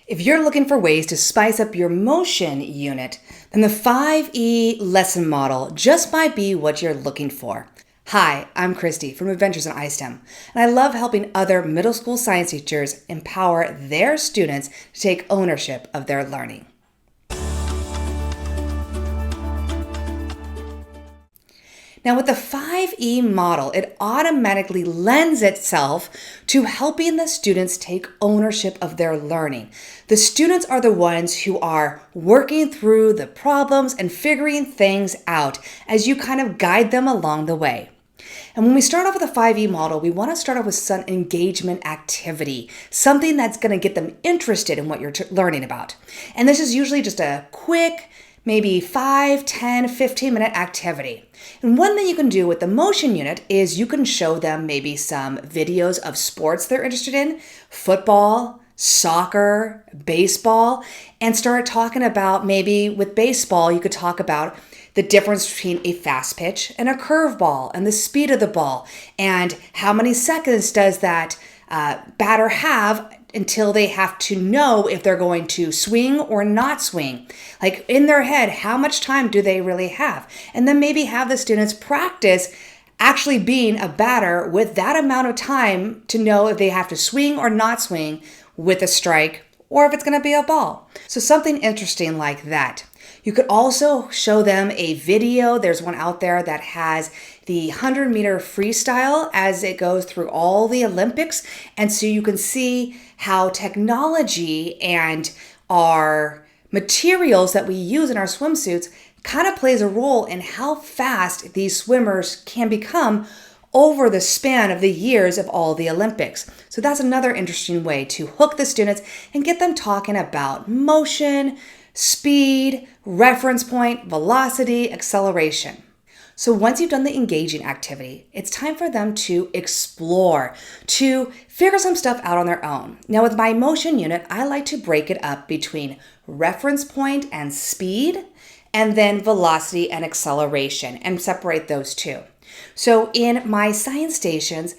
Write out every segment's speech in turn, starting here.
If you're looking for ways to spice up your motion unit, then the 5E lesson model just might be what you're looking for. Hi, I'm Christy from Adventures in ISTEM, and I love helping other middle school science teachers empower their students to take ownership of their learning. Now, with the 5E model, it automatically lends itself to helping the students take ownership of their learning. The students are the ones who are working through the problems and figuring things out as you kind of guide them along the way. And when we start off with the 5E model, we want to start off with some engagement activity, something that's going to get them interested in what you're learning about. And this is usually just a quick, maybe 5, 10, 15-minute activity. And one thing you can do with the motion unit is you can show them maybe some videos of sports they're interested in, football, soccer, baseball, and start talking about maybe with baseball, you could talk about the difference between a fast pitch and a curveball and the speed of the ball and how many seconds does that batter have until they have to know if they're going to swing or not swing. Like in their head, how much time do they really have? And then maybe have the students practice actually being a batter with that amount of time to know if they have to swing or not swing with a strike or if it's going to be a ball. So something interesting like that. You could also show them a video. There's one out there that has the 100-meter freestyle as it goes through all the Olympics. And so you can see how technology and our materials that we use in our swimsuits kind of plays a role in how fast these swimmers can become over the span of the years of all the Olympics. So that's another interesting way to hook the students and get them talking about motion, speed, reference point, velocity, acceleration. So once you've done the engaging activity, it's time for them to explore, to figure some stuff out on their own. Now with my motion unit, I like to break it up between reference point and speed, and then velocity and acceleration, and separate those two. So in my science stations,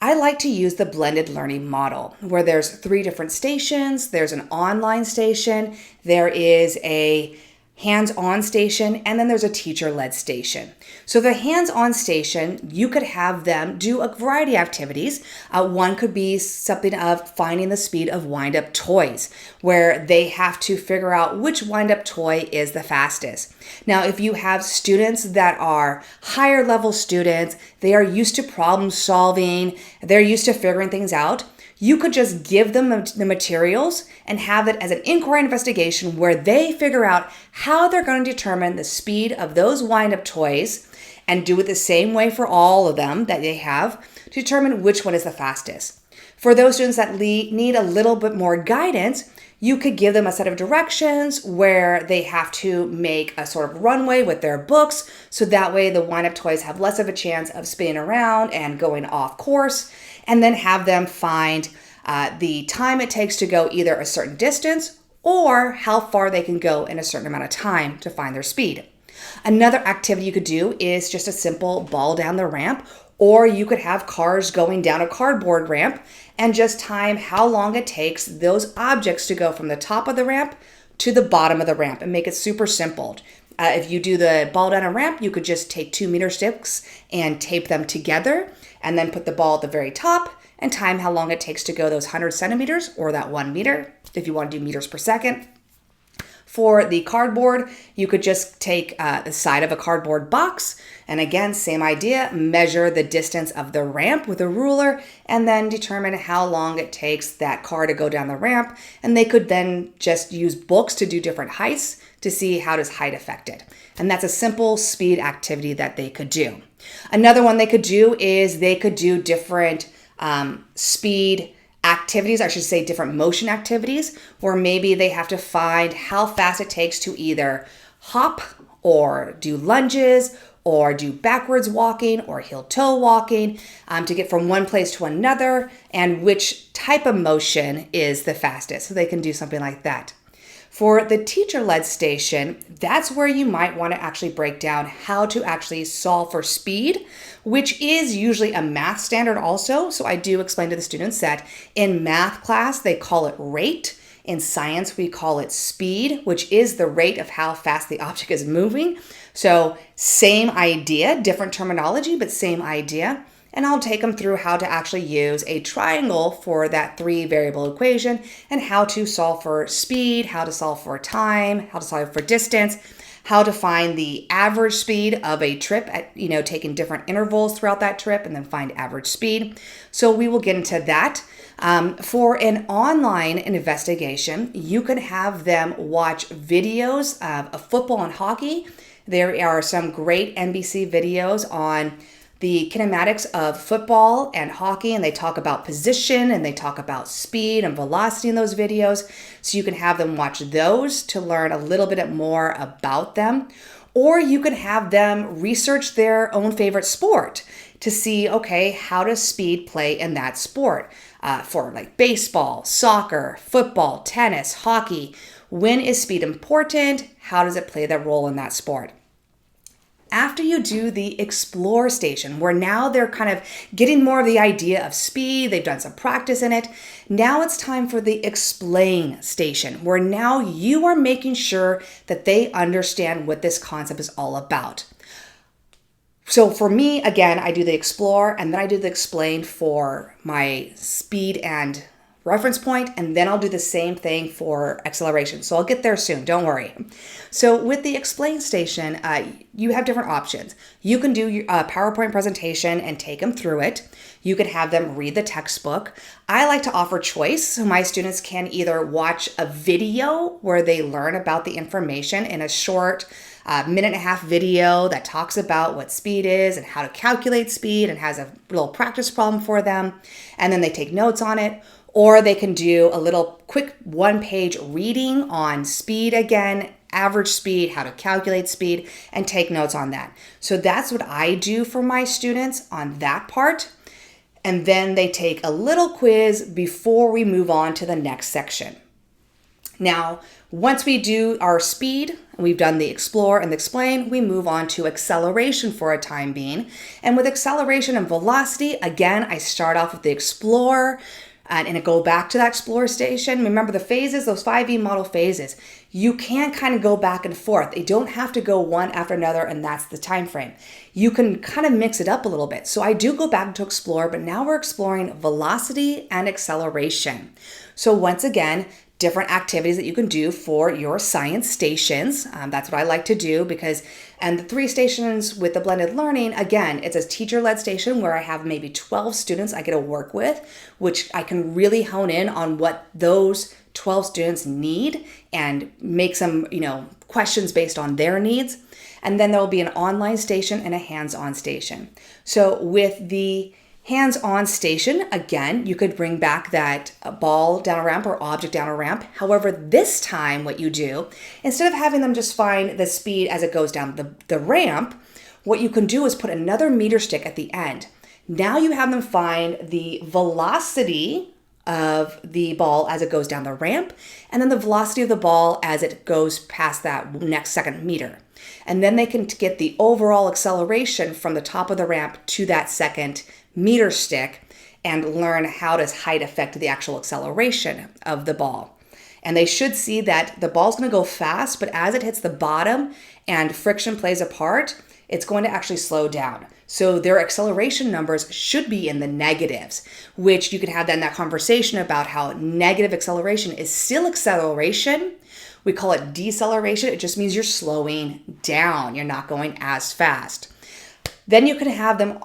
I like to use the blended learning model where there's 3 different stations. There's an online station, there is a hands-on station, and then there's a teacher-led station. So the hands-on station, you could have them do a variety of activities. One could be something of finding the speed of wind-up toys, where they have to figure out which wind-up toy is the fastest. Now, if you have students that are higher level students, they are used to problem solving, they're used to figuring things out, you could just give them the materials and have it as an inquiry investigation where they figure out how they're going to determine the speed of those wind-up toys and do it the same way for all of them that they have to determine which one is the fastest. For those students that need a little bit more guidance, you could give them a set of directions where they have to make a sort of runway with their books, so that way the wind-up toys have less of a chance of spinning around and going off course, and then have them find the time it takes to go either a certain distance or how far they can go in a certain amount of time to find their speed. Another activity you could do is just a simple ball down the ramp, or you could have cars going down a cardboard ramp and just time how long it takes those objects to go from the top of the ramp to the bottom of the ramp and make it super simple. If you do the ball down a ramp, you could just take 2-meter sticks and tape them together and then put the ball at the very top and time how long it takes to go those 100 centimeters or that 1 meter if you want to do meters per second. For the cardboard, you could just take the side of a cardboard box and again, same idea, measure the distance of the ramp with a ruler and then determine how long it takes that car to go down the ramp. And they could then just use books to do different heights to see how does height affect it. And that's a simple speed activity that they could do. Another one they could do is they could do different speed activities, I should say different motion activities, where maybe they have to find how fast it takes to either hop or do lunges or do backwards walking or heel-toe walking to get from one place to another and which type of motion is the fastest. So they can do something like that. For the teacher-led station, that's where you might want to actually break down how to actually solve for speed, which is usually a math standard also. So I do explain to the students that in math class, they call it rate. In science, we call it speed, which is the rate of how fast the object is moving. So same idea, different terminology, but same idea. And I'll take them through how to actually use a triangle for that 3-variable equation and how to solve for speed, how to solve for time, how to solve for distance, how to find the average speed of a trip at, taking different intervals throughout that trip and then find average speed. So we will get into that. For an online investigation, you can have them watch videos of football and hockey. There are some great NBC videos on the kinematics of football and hockey, and they talk about position and they talk about speed and velocity in those videos. So you can have them watch those to learn a little bit more about them. Or you can have them research their own favorite sport to see, okay, how does speed play in that sport? For like baseball, soccer, football, tennis, hockey. When is speed important? How does it play that role in that sport? After you do the explore station, where now they're kind of getting more of the idea of speed, they've done some practice in it. Now it's time for the explain station, where now you are making sure that they understand what this concept is all about. So for me, again, I do the explore and then I do the explain for my speed and reference point, and then I'll do the same thing for acceleration. So I'll get there soon, don't worry. So with the explain station, you have different options. You can do your PowerPoint presentation and take them through it. You could have them read the textbook. I like to offer choice, so my students can either watch a video where they learn about the information in a short minute-and-a-half video that talks about what speed is and how to calculate speed and has a little practice problem for them, and then they take notes on it. Or they can do a little quick 1-page reading on speed again, average speed, how to calculate speed, and take notes on that. So that's what I do for my students on that part. And then they take a little quiz before we move on to the next section. Now, once we do our speed, we've done the explore and the explain, we move on to acceleration for a time being. And with acceleration and velocity, again, I start off with the explore, and it go back to that explore station. Remember the phases, those 5E model phases, you can kind of go back and forth. They don't have to go one after another, and that's the time frame. You can kind of mix it up a little bit. So I do go back to explore, but now we're exploring velocity and acceleration. So once again, different activities that you can do for your science stations. That's what I like to do and the 3 stations with the blended learning, again, it's a teacher-led station where I have maybe 12 students I get to work with, which I can really hone in on what those 12 students need and make some, questions based on their needs. And then there'll be an online station and a hands-on station. So with the hands-on station, again, you could bring back that ball down a ramp or object down a ramp. However, this time what you do, instead of having them just find the speed as it goes down the ramp, what you can do is put another meter stick at the end. Now you have them find the velocity of the ball as it goes down the ramp, and then the velocity of the ball as it goes past that next second meter. And then they can get the overall acceleration from the top of the ramp to that second meter stick and learn how does height affect the actual acceleration of the ball. And they should see that the ball's going to go fast, but as it hits the bottom and friction plays a part, it's going to actually slow down. So their acceleration numbers should be in the negatives, which you could have then that conversation about how negative acceleration is still acceleration. We call it deceleration. It just means you're slowing down. You're not going as fast. Then you can have them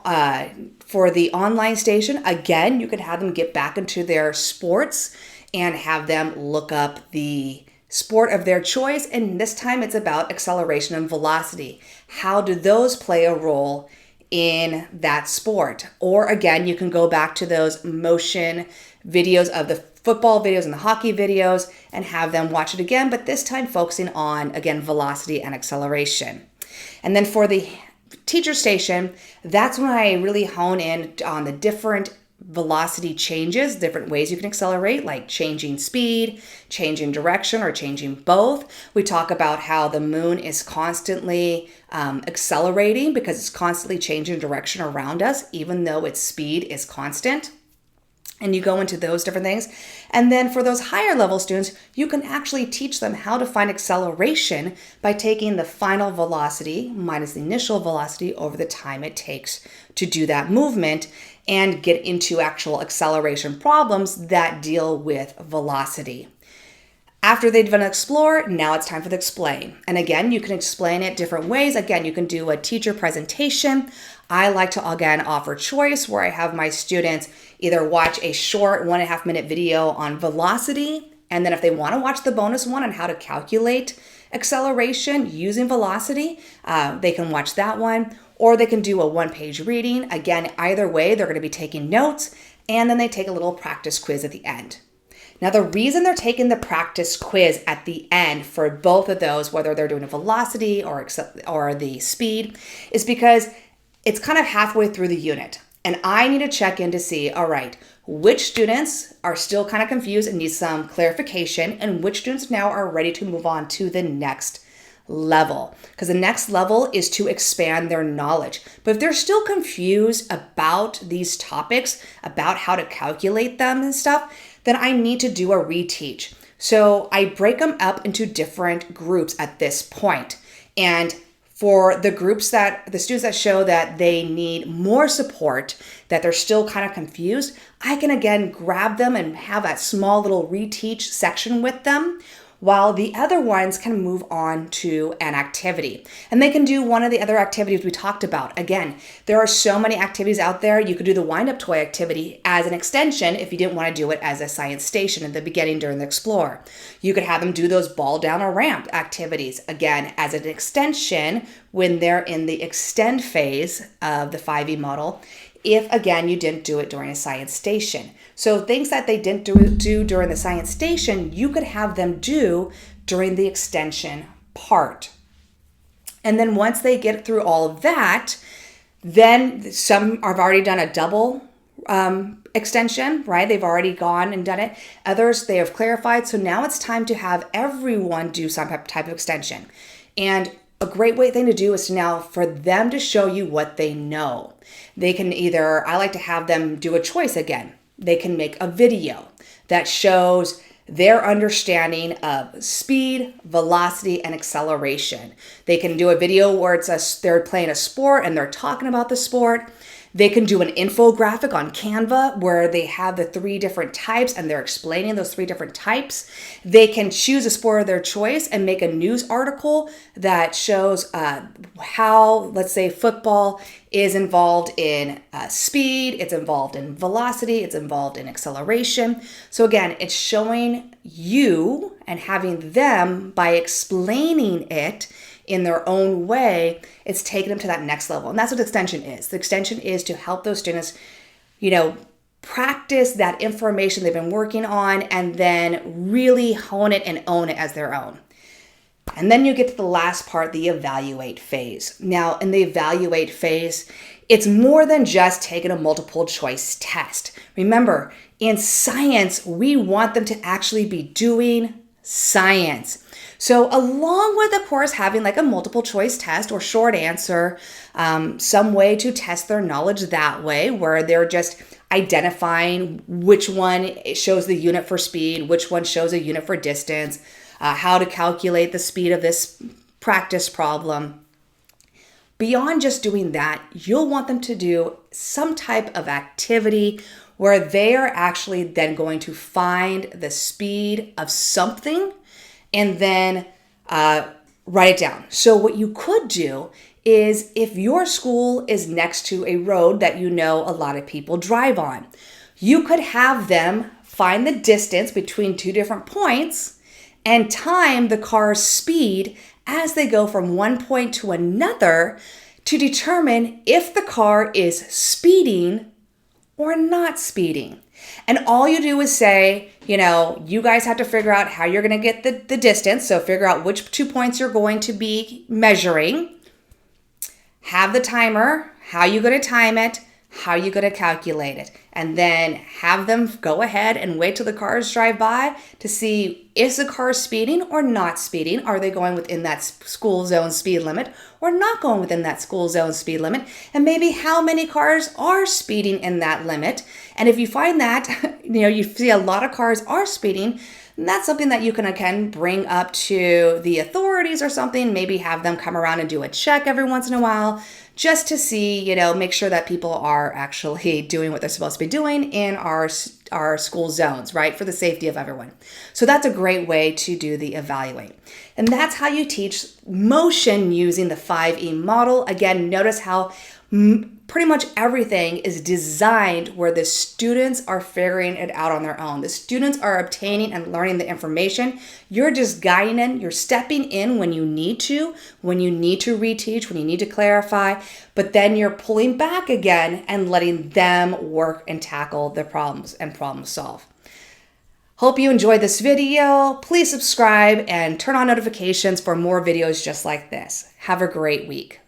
for the online station. Again, you could have them get back into their sports and have them look up the sport of their choice. And this time it's about acceleration and velocity. How do those play a role in that sport? Or again, you can go back to those motion videos of the football videos and the hockey videos and have them watch it again, but this time focusing on, again, velocity and acceleration. And then for the teacher station, that's when I really hone in on the different velocity changes, different ways you can accelerate, like changing speed, changing direction, or changing both. We talk about how the moon is constantly accelerating because it's constantly changing direction around us, even though its speed is constant. And you go into those different things. And then for those higher level students, you can actually teach them how to find acceleration by taking the final velocity minus the initial velocity over the time it takes to do that movement and get into actual acceleration problems that deal with velocity. After they've done explore, now it's time for the explain. And again, you can explain it different ways. Again, you can do a teacher presentation. I like to, again, offer choice where I have my students either watch a short 1.5 minute video on velocity, and then if they want to watch the bonus one on how to calculate acceleration using velocity, they can watch that one, or they can do a 1-page reading. Again, either way, they're going to be taking notes, and then they take a little practice quiz at the end. Now, the reason they're taking the practice quiz at the end for both of those, whether they're doing a velocity or the speed, is because it's kind of halfway through the unit. And I need to check in to see, all right, which students are still kind of confused and need some clarification, and which students now are ready to move on to the next level. Because the next level is to expand their knowledge. But if they're still confused about these topics, about how to calculate them and stuff, then I need to do a reteach. So I break them up into different groups at this point. And for the groups the students that show that they need more support, that they're still kind of confused, I can again grab them and have that small little reteach section with them, while the other ones can move on to an activity. And they can do one of the other activities we talked about. Again, there are so many activities out there. You could do the wind-up toy activity as an extension if you didn't want to do it as a science station at the beginning during the explore. You could have them do those ball down a ramp activities, again, as an extension when they're in the extend phase of the 5E model, if, again, you didn't do it during a science station. So things that they didn't do during the science station, you could have them do during the extension part. And then once they get through all of that, then some have already done a double extension, right? They've already gone and done it. Others, they have clarified. So now it's time to have everyone do some type of extension. And a great thing to do is now for them to show you what they know. They can either, I like to have them do a choice again. They can make a video that shows their understanding of speed, velocity, and acceleration. They can do a video where they're playing a sport and they're talking about the sport. They can do an infographic on Canva where they have the 3 different types and they're explaining those 3 different types. They can choose a sport of their choice and make a news article that shows how, let's say, football is involved in speed, it's involved in velocity, it's involved in acceleration. So again, it's showing you and having them, by explaining it in their own way, it's taking them to that next level. And that's what extension is. The extension is to help those students, practice that information they've been working on and then really hone it and own it as their own. And then you get to the last part, the evaluate phase. Now, in the evaluate phase, it's more than just taking a multiple choice test. Remember, in science, we want them to actually be doing science. So along with, of course, having like a multiple choice test or short answer, some way to test their knowledge that way, where they're just identifying which one shows the unit for speed, which one shows a unit for distance, how to calculate the speed of this practice problem. Beyond just doing that, you'll want them to do some type of activity where they are actually then going to find the speed of something and then write it down. So what you could do is, if your school is next to a road that a lot of people drive on, you could have them find the distance between 2 different points and time the car's speed as they go from one point to another to determine if the car is speeding or not speeding. And all you do is say, you guys have to figure out how you're going to get the distance. So figure out which 2 points you're going to be measuring. Have the timer, how you're going to time it, how are you going to calculate it, and then have them go ahead and wait till the cars drive by to see, is the car speeding or not speeding? Are they going within that school zone speed limit or not going within that school zone speed limit? And maybe how many cars are speeding in that limit? And if you find that, you see a lot of cars are speeding, and that's something that you can, again, bring up to the authorities or something, maybe have them come around and do a check every once in a while, just to see, make sure that people are actually doing what they're supposed to be doing in our school zones, right? For the safety of everyone. So that's a great way to do the evaluate. And that's how you teach motion using the 5E model. Again, notice how pretty much everything is designed where the students are figuring it out on their own. The students are obtaining and learning the information. You're just guiding in, you're stepping in when you need to reteach, when you need to clarify, but then you're pulling back again and letting them work and tackle the problems and problem solve. Hope you enjoyed this video. Please subscribe and turn on notifications for more videos just like this. Have a great week.